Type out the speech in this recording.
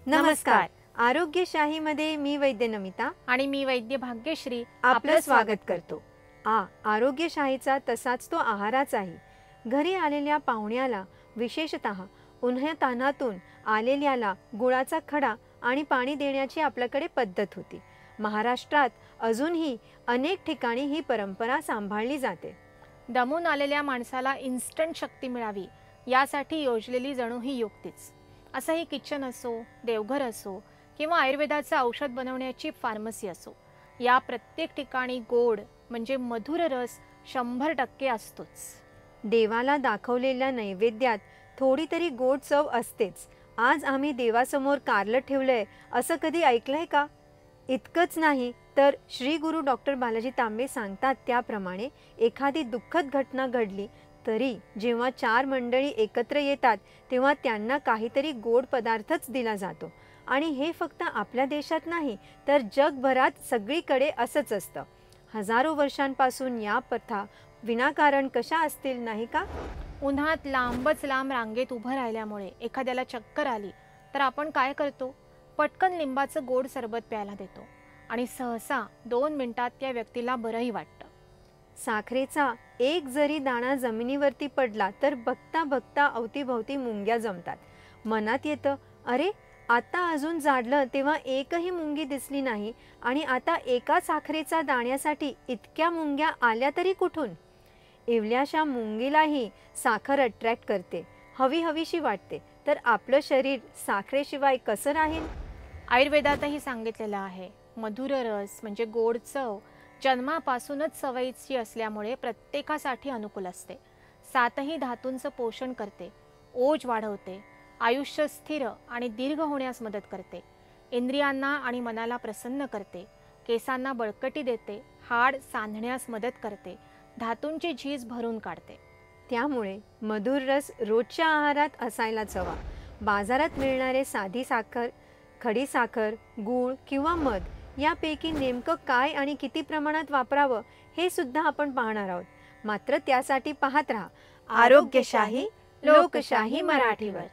नमस्कार. आरोग्यशाहीमध्ये मी वैद्य नमिता आणि मी वैद्य भाग्यश्री आपलं स्वागत करतो. आरोग्यशाहीचा तसाच तो आहाराचाही. घरी आलेल्या पाहुण्याला, विशेषतः उन्हातान्हातून आलेल्याला गुळाचा खडा आणि पाणी देण्याची आपल्याकडे पद्धत होती. महाराष्ट्रात अजूनही अनेक ठिकाणी ही परंपरा सांभाळली जाते. दमून आलेल्या माणसाला इन्स्टंट शक्ती मिळावी यासाठी योजलेली जणू ही युक्तीच. असंही किचन असो, देवघर असो किंवा आयुर्वेदाचं औषध बनवण्याची फार्मसी असो, या प्रत्येक ठिकाणी गोड म्हणजे मधुर रस 100% असतोच. देवाला दाखवलेल्या नैवेद्यात थोडी तरी गोड चव असतेच. आज आम्ही देवासमोर कारलं ठेवलंय असं कधी ऐकलंय का? इतकंच नाही तर श्री गुरु डॉक्टर बालाजी तांबे सांगतात त्याप्रमाणे एखादी दुःखद घटना घडली तरी जेव्हा 4 मंडळी एकत्र येतात तेव्हा त्यांना काहीतरी गोड पदार्थच दिला जातो. आणि हे फक्त आपल्या देशात नाही तर जगभरात सगळीकडे असंच असतं. हजारो वर्षांपासून या प्रथा विनाकारण कशा असतील नाही का? उन्हात लांबच लांब रांगेत उभं राहिल्यामुळे एखाद्याला चक्कर आली तर आपण काय करतो? पटकन लिंबाचं गोड सरबत प्यायला देतो आणि सहसा 2 मिनिटात त्या व्यक्तीला बरंही वाटतं. साखरेचा एक जरी दाणा जमिनीवरती पडला तर बघता बघता अवतीभवती मुंग्या जमतात. मनात येतं, अरे आता अजून जाडलं तेव्हा एकही मुंगी दिसली नाही आणि आता एका साखरेचा दाण्यासाठी इतक्या मुंग्या आल्या तरी कुठून? इवल्याशा मुंगीलाही साखर अट्रॅक्ट करते, हवी हवीशी वाटते. तर आपलं शरीर साखरेशिवाय कसं राहील? आयुर्वेदातही सांगितलेलं आहे, मधुर रस म्हणजे गोड चव जन्मापासूनच सवयीची असल्यामुळे प्रत्येकासाठी अनुकूल असते. 7ही धातूंचं पोषण करते, ओज वाढवते, आयुष्य स्थिर आणि दीर्घ होण्यास मदत करते, इंद्रियांना आणि मनाला प्रसन्न करते, केसांना बळकटी देते, हाड सांधण्यास मदत करते, धातूंची झीज भरून काढते. त्यामुळे मधुर रस रोजच्या आहारात असायलाच हवा. बाजारात मिळणारे साधी साखर, खडी साखर, गूळ किंवा मध यापैकी नेमकं काय आणि किती प्रमाणात वापरावं हे सुद्धा आपण पाहणार आहोत. मात्र त्यासाठी पाहत राहा आरोग्यशाही लोकशाही मराठीवर.